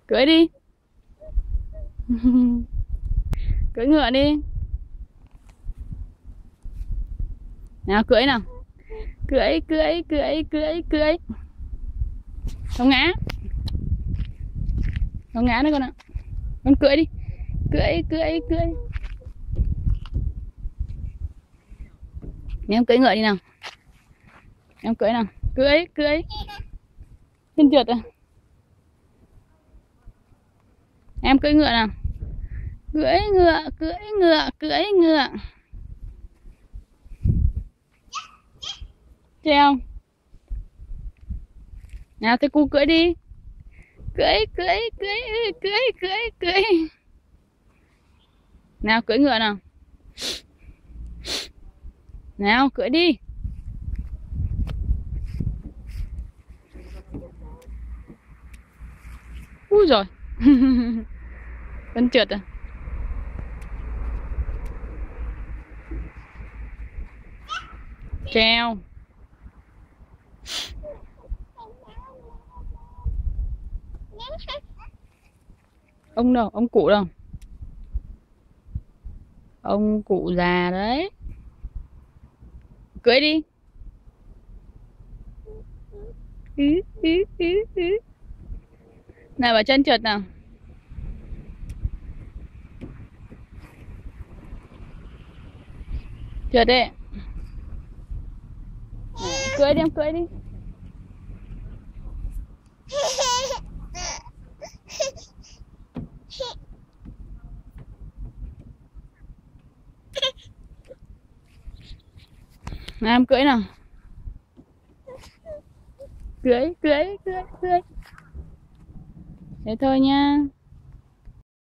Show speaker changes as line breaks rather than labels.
Cưỡi đi. Cưỡi ngựa đi. Nào cưỡi nào. Cưỡi cưỡi cưỡi cưỡi cưỡi. Không ngã. Không ngã nữa con ạ. Con cưỡi đi. Cưỡi cưỡi cưỡi. Em cưỡi ngựa đi nào. Em cưỡi nào. Cưỡi cưỡi. Chân trượt à. Em cưỡi ngựa nào. Cưỡi ngựa cưỡi ngựa cưỡi ngựa. Treo. Nào thế cu cưỡi đi. Cưỡi cưỡi cưỡi cưỡi cưỡi cưỡi. Nào cưỡi ngựa nào. Nào cưỡi đi. Úi rồi. Con trượt à. Treo. Ông đâu, ông cụ đâu. Ông cụ già đấy. Cưỡi đi. Nào, bảo chân trượt nào. Trượt đấy. Cưỡi đi, em cưỡi đi. Nào, em cưỡi nào. Cưỡi cưỡi cưỡi cưỡi. Thế thôi nha.